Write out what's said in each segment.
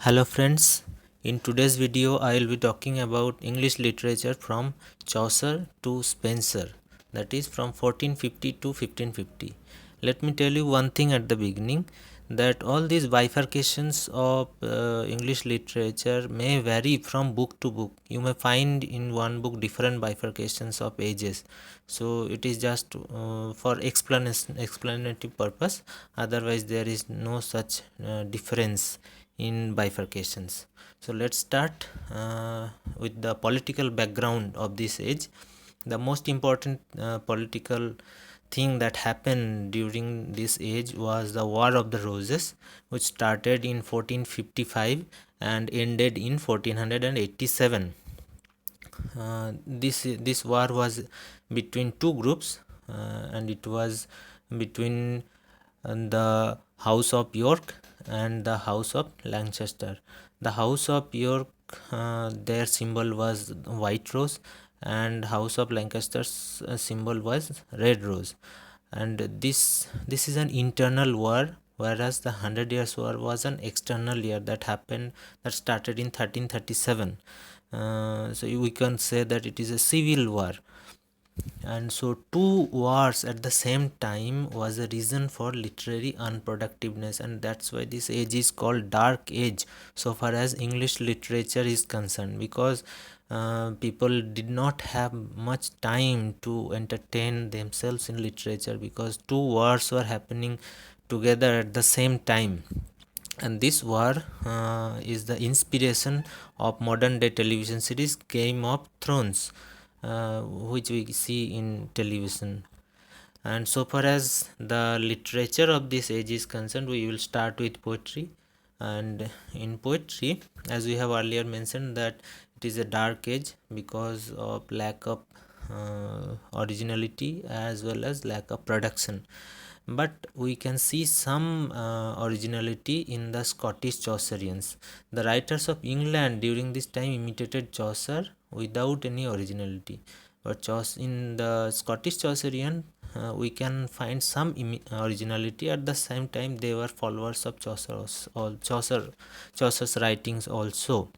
Hello friends, in today's video I will be talking about English literature from Chaucer to Spenser, that is from 1450 to 1550. Let me tell you one thing at the beginning, that all these bifurcations of English literature may vary from book to book. You may find in one book different bifurcations of ages, so it is just for explanatory purpose. Otherwise there is no such difference in bifurcations. So let's start with the political background of this age. The most important political thing that happened during this age was the War of the Roses, which started in 1455 and ended in 1487. This war was between two groups, and it was between the House of York and the House of Lancaster. The House of York, their symbol was white rose, and House of Lancaster's symbol was red rose. And this is an internal war, whereas the Hundred Years' War was an external year that started in 1337. So we can say that it is a civil war. And so two wars at the same time was a reason for literary unproductiveness, and that's why this age is called dark age so far as English literature is concerned, because people did not have much time to entertain themselves in literature, because two wars were happening together at the same time. And this war is the inspiration of modern day television series Game of Thrones, which we see in television. And so far as the literature of this age is concerned, we will start with poetry. And in poetry, as we have earlier mentioned, that it is a dark age because of lack of originality as well as lack of production. But we can see some originality in the Scottish Chaucerians. The writers of England during this time imitated Chaucer without any originality. But in the Scottish Chaucerian, we can find some originality. At the same time, they were followers of Chaucer's writings also.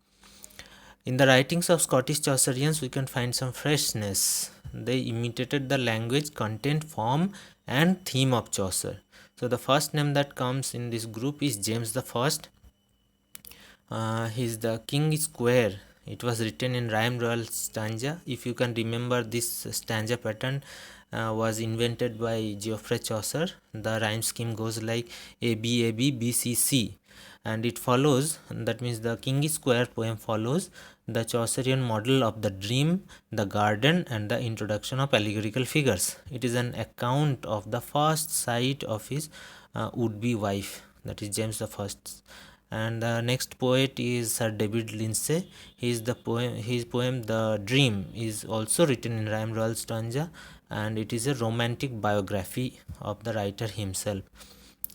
In the writings of Scottish Chaucerians, we can find some freshness. They imitated the language, content, form, and theme of Chaucer. So the first name that comes in this group is James the First. He is the King Square. It was written in rhyme royal stanza. If you can remember, this stanza pattern was invented by Geoffrey Chaucer. The rhyme scheme goes like A B A B B C C, and it follows, that means the King Square poem follows the Chaucerian model of the dream, the garden, and the introduction of allegorical figures. It is an account of the first sight of his would-be wife, that is James the First. And the next poet is Sir David Lindsay. His poem The Dream is also written in rhyme royal stanza, and it is a romantic biography of the writer himself.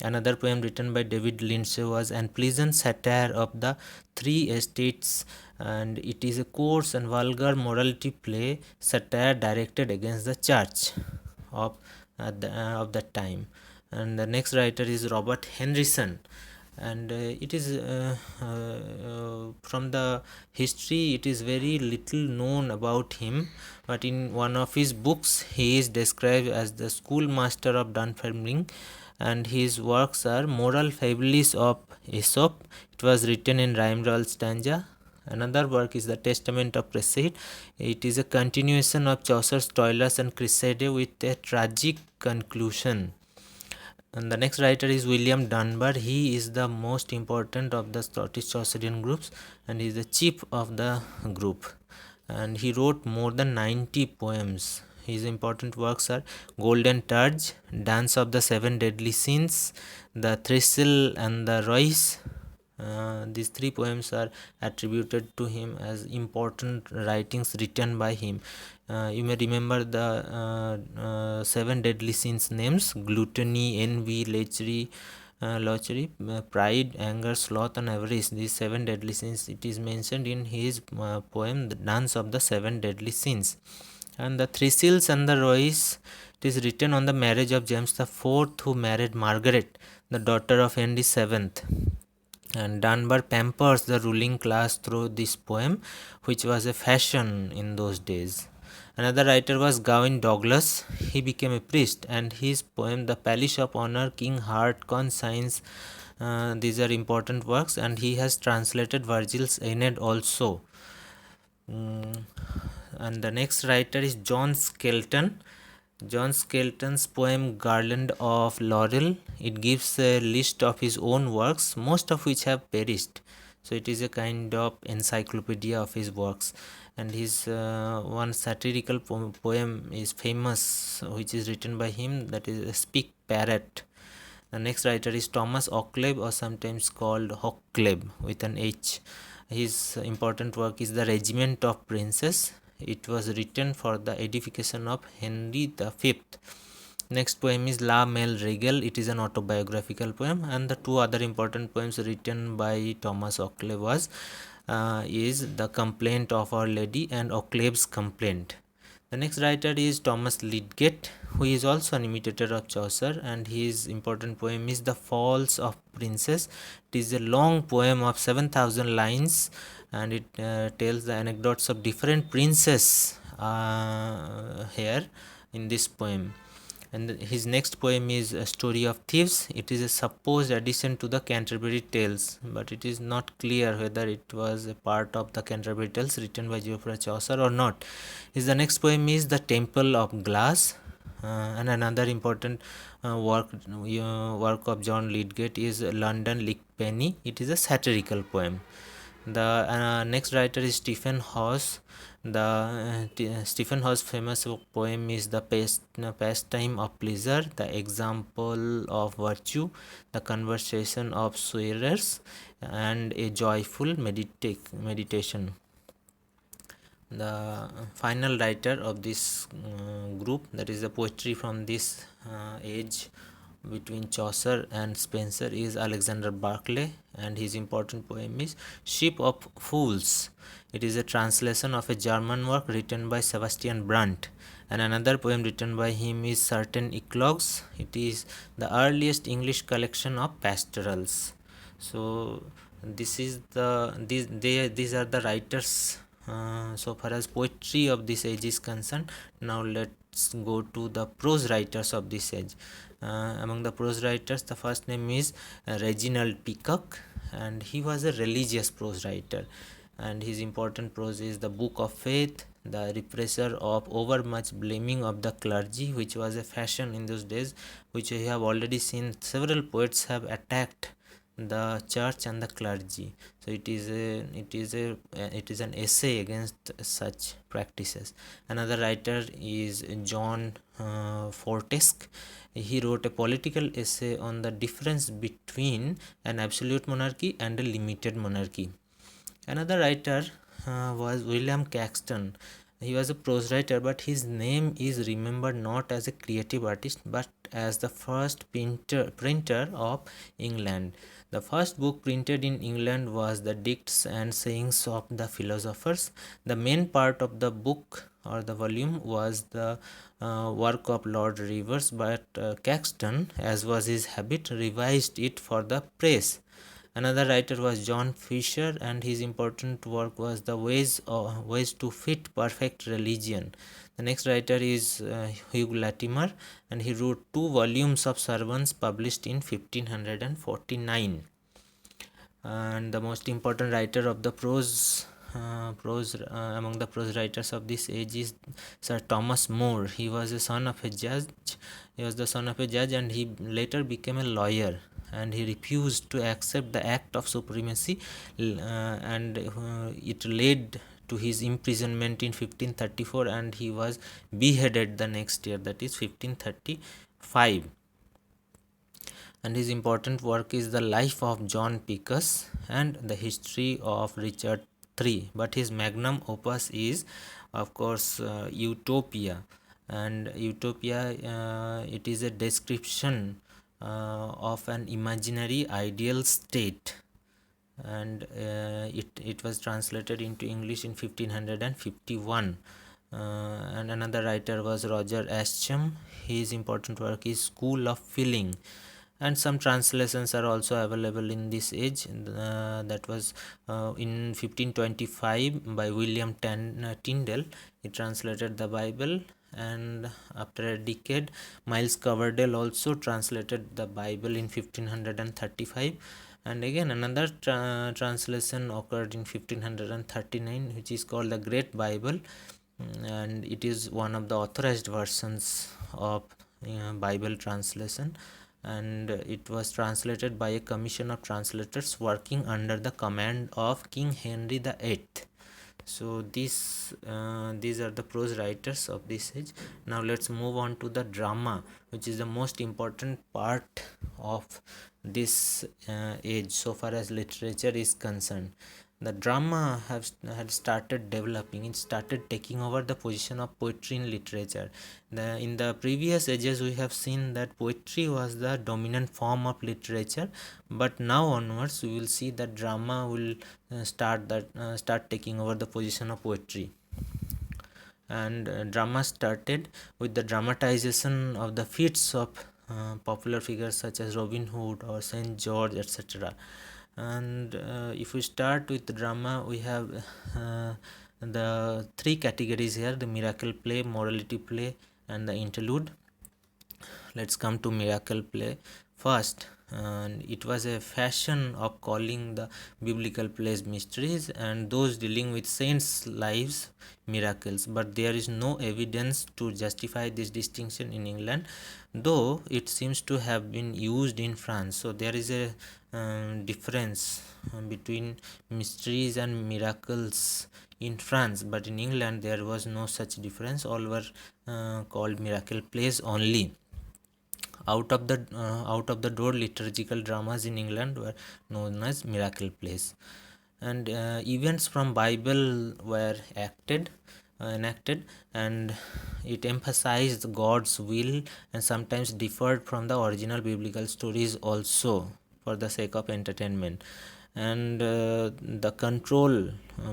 Another poem written by David Lindsay was An Pleasant Satire of the Three Estates, and it is a coarse and vulgar morality play, satire directed against the church of that time. And the next writer is Robert Henryson, and it is from the history, it is very little known about him, but in one of his books he is described as the schoolmaster of Dunfermline, and his works are Moral Fables of Aesop. It was written in rhyme royal stanza. Another work is the Testament of Prose. It is a continuation of Chaucer's Toilers and Cresside with a tragic conclusion. And the next writer is William Dunbar. He is the most important of the Scottish Chaucerian groups, and he is the chief of the group. And he wrote more than 90 poems. His important works are Golden Turge, Dance of the Seven Deadly Sins, The Thistle and the Royce. These three poems are attributed to him as important writings written by him. You may remember the seven deadly sins names: gluttony, envy, lechery, pride, anger, sloth, and avarice. These seven deadly sins, it is mentioned in his poem The Dance of the Seven Deadly Sins. And the Thistles and the Royce, it is written on the marriage of James the Fourth, who married Margaret, the daughter of Henry VII. And Dunbar pampers the ruling class through this poem, which was a fashion in those days. Another writer was Gawain Douglas. He became a priest, and his poem, The Palace of Honor, King Hardcon Signs, these are important works, and he has translated Virgil's Aeneid also. And the next writer is John Skelton. John Skelton's poem Garland of Laurel, it gives a list of his own works, most of which have perished. So it is a kind of encyclopedia of his works. And his one satirical poem is famous, which is written by him, that is Speak Parrot. The next writer is Thomas Occleve, or sometimes called Hoccleve with an H. His important work is The Regiment of Princes. It was written for the edification of Henry V. Next poem is La Mel Regel. It is an autobiographical poem, and the two other important poems written by Thomas Occleve is The Complaint of Our Lady and Occleve's Complaint. The next writer is Thomas Lydgate, who is also an imitator of Chaucer, and his important poem is The Falls of Princess. It is a long poem of 7,000 lines, and it tells the anecdotes of different princes here in this poem. And his next poem is A Story of Thieves. It is a supposed addition to the Canterbury Tales, but it is not clear whether it was a part of the Canterbury Tales written by Geoffrey Chaucer or not. The next poem is The Temple of Glass. And another important work of John Lydgate is London Lickpenny. It is a satirical poem. The next writer is Stephen Hawes. Stephen Hawes' famous poem is The Pastime of Pleasure, The Example of Virtue, The Conversation of Swearers, and A Joyful Meditation. The final writer of this group, that is the poetry from this age between Chaucer and Spenser, is Alexander Barclay, and his important poem is Ship of Fools. It is a translation of a German work written by Sebastian Brandt, and another poem written by him is Certain Eclogues. It is the earliest English collection of pastorals. So this is these are the writers so far as poetry of this age is concerned. Now let's go to the prose writers of this age. Among the prose writers, the first name is Reginald Peacock, and he was a religious prose writer, and his important prose is The Book of Faith, The Repressor of Overmuch Blaming of the Clergy, which was a fashion in those days, which we have already seen several poets have attacked the church and the clergy. So it is an essay against such practices. Another writer is John Fortesque. He wrote a political essay on the difference between an absolute monarchy and a limited monarchy. Another writer was William Caxton. He was a prose writer, but his name is remembered not as a creative artist but as the first printer of England. The first book printed in England was the Dictes and Sayings of the Philosophers. The main part of the book or the volume was the work of Lord Rivers, but Caxton, as was his habit, revised it for the press. Another writer was John Fisher, and his important work was The Ways to Fit Perfect Religion. The next writer is Hugh Latimer, and he wrote 2 volumes of sermons published in 1549. And the most important writer of the prose among the prose writers of this age is Sir Thomas More. He was the son of a judge, and he later became a lawyer, and he refused to accept the Act of Supremacy, and it led to his imprisonment in 1534, and he was beheaded the next year, that is 1535. And his important work is The Life of John Picus and The History of Richard III. But his magnum opus is, of course, Utopia. And Utopia, it is a description of an imaginary ideal state, and it was translated into English in 1551. And another writer was Roger Ascham. His important work is School of Feeling, and some translations are also available in this age. That was in 1525 by William Tyndale. He translated the Bible, and after a decade Miles Coverdale also translated the Bible in 1535, and again another translation occurred in 1539, which is called the Great Bible. And it is one of the authorized versions of Bible translation, and it was translated by a commission of translators working under the command of King Henry VIII. So these are the prose writers of this age. Now let's move on to the drama, which is the most important part of this age so far as literature is concerned. The drama had started developing. It started taking over the position of poetry in literature. In the previous ages we have seen that poetry was the dominant form of literature, but now onwards we will see that drama will start taking over the position of poetry. And drama started with the dramatization of the feats of popular figures such as Robin Hood or Saint George, etc. And if we start with the drama, we have the three categories here: the miracle play, morality play, and the interlude. Let's come to miracle play first. And it was a fashion of calling the biblical plays mysteries and those dealing with saints' lives miracles, but there is no evidence to justify this distinction in England, though it seems to have been used in France. So there is a difference between mysteries and miracles in France, but in England there was no such difference. All were called miracle plays only. Out of the door liturgical dramas in England were known as miracle plays, and events from Bible were enacted, and it emphasized God's will and sometimes differed from the original biblical stories also for the sake of entertainment. And the control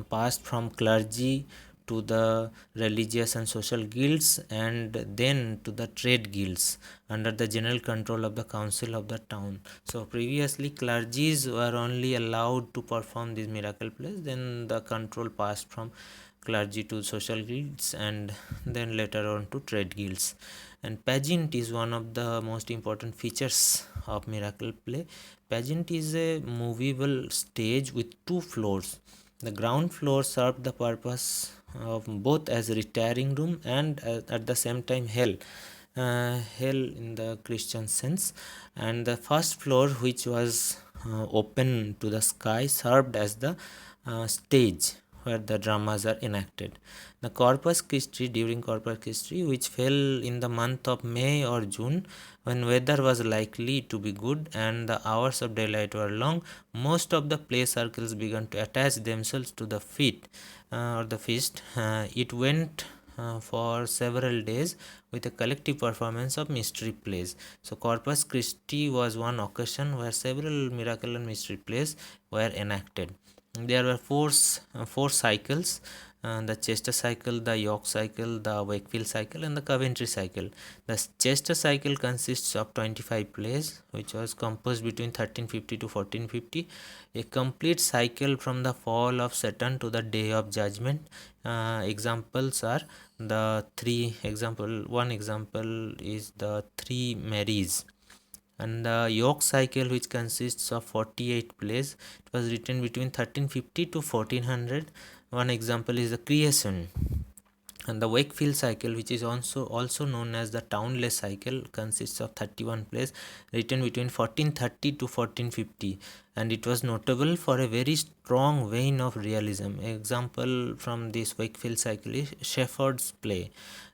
passed from clergy to the religious and social guilds, and then to the trade guilds under the general control of the council of the town. So previously clergies were only allowed to perform these miracle plays, then the control passed from clergy to social guilds, and then later on to trade guilds. And pageant is one of the most important features of miracle play. Pageant is a movable stage with two floors. The ground floor served the purpose of both as retiring room and at the same time hell in the Christian sense, and the first floor, which was open to the sky, served as the stage where the dramas are enacted. The Corpus Christi, during Corpus Christi, which fell in the month of May or June, when weather was likely to be good and the hours of daylight were long, most of the play circles began to attach themselves to the feet or the feast. It went for several days with a collective performance of mystery plays. So Corpus Christi was one occasion where several miracle and mystery plays were enacted. There were four cycles: the Chester cycle, the York cycle, the Wakefield cycle, and the Coventry cycle. The Chester cycle consists of 25 plays, which was composed between 1350 to 1450. A complete cycle from the fall of Saturn to the day of judgment. Examples are the one example is the Three Marys. And the York cycle, which consists of 48 plays, it was written between 1350 to 1400. One example is the Creation. And the Wakefield cycle, which is also known as the Townley cycle, consists of 31 plays written between 1430 to 1450, and it was notable for a very strong vein of realism. Example from this Wakefield cycle is Shepherd's play.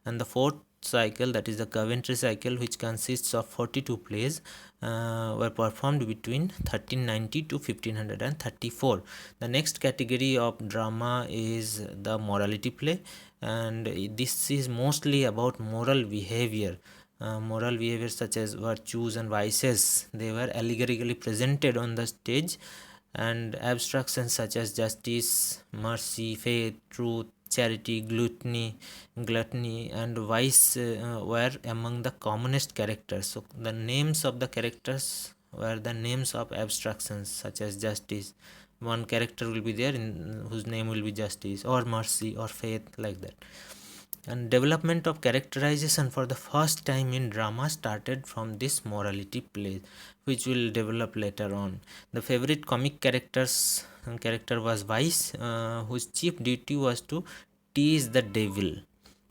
And the fourth cycle, that is the Coventry cycle, which consists of 42 plays, were performed between 1390 to 1534. The next category of drama is the morality play, and this is mostly about moral behavior. Moral behavior such as virtues and vices, they were allegorically presented on the stage, and abstractions such as justice, mercy, faith, truth, charity, gluttony, and vice were among the commonest characters. So the names of the characters were the names of abstractions such as justice. One character will be there in whose name will be justice or mercy or faith, like that. And development of characterization for the first time in drama started from this morality play, which will develop later on. The favorite comic character was Vice, whose chief duty was to tease the devil.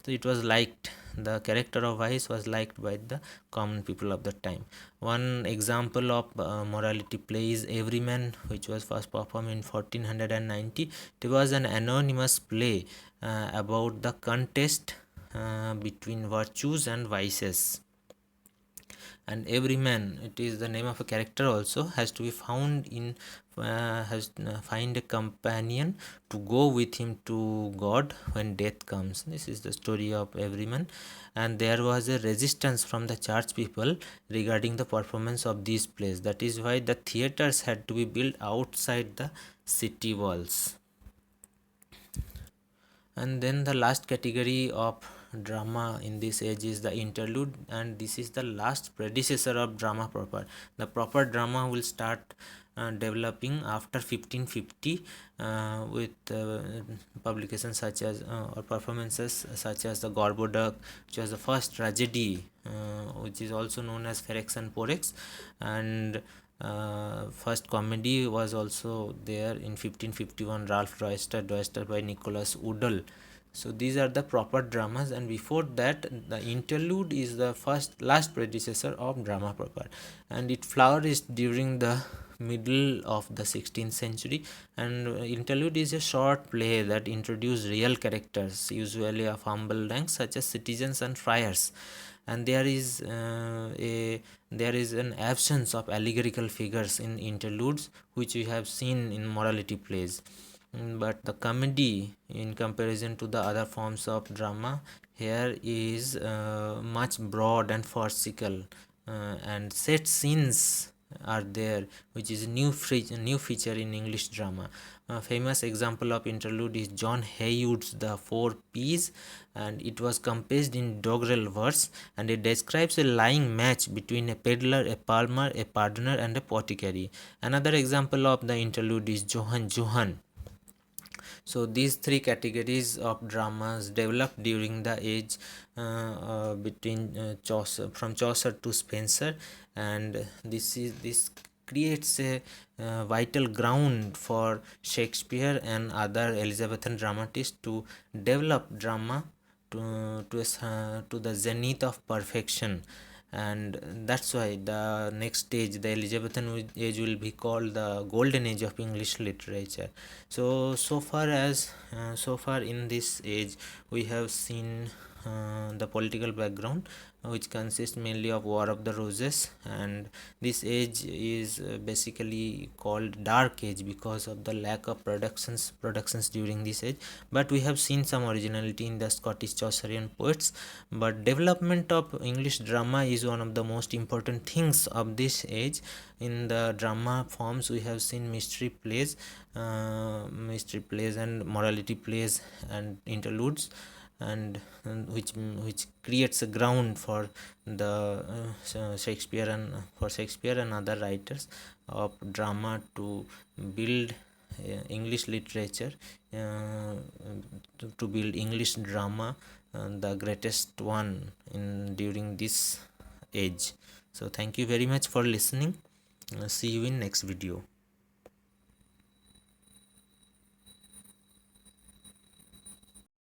So it was liked. The character of Vice was liked by the common people of the time. One example of morality play is Everyman, which was first performed in 1490. It was an anonymous play about the contest between virtues and vices. And Everyman, it is the name of a character also, has to be found in find a companion to go with him to God when death comes. This is the story of Everyman. And there was a resistance from the church people regarding the performance of these plays. That is why the theaters had to be built outside the city walls. And then the last category of drama in this age is the interlude, and this is the last predecessor of drama proper. The proper drama will start developing after 1550 with publications such as or performances such as the Gorboduc, which was the first tragedy, which is also known as Ferex and Porrex, and first comedy was also there in 1551, Ralph Doyster by Nicholas Udall. So these are the proper dramas, and before that the interlude is the last predecessor of drama proper, and it flourished during the middle of the 16th century. And interlude is a short play that introduced real characters, usually of humble rank such as citizens and friars, and there is an absence of allegorical figures in interludes, which we have seen in morality plays. But the comedy, in comparison to the other forms of drama, here is much broad and farcical, and set scenes are there, which is a new feature in English drama. A famous example of interlude is John Heywood's The Four Ps, and it was composed in doggerel verse, and it describes a lying match between a peddler, a palmer, a pardoner, and a apothecary. Another example of the interlude is Johann Johann. So these three categories of dramas developed during the age between Chaucer, from Chaucer to Spenser, and this creates a vital ground for Shakespeare and other Elizabethan dramatists to develop drama to the zenith of perfection. And that's why the next stage, the Elizabethan age, will be called the golden age of English literature. So far in this age we have seen the political background, which consists mainly of War of the Roses, and this age is basically called dark age because of the lack of productions during this age. But we have seen some originality in the Scottish Chaucerian poets. But development of English drama is one of the most important things of this age. In the drama forms we have seen mystery plays and morality plays and interludes, and which creates a ground for the Shakespeare and other writers of drama to build English literature, to build English drama, the greatest one in during this age. So thank you very much for listening. See you in next video.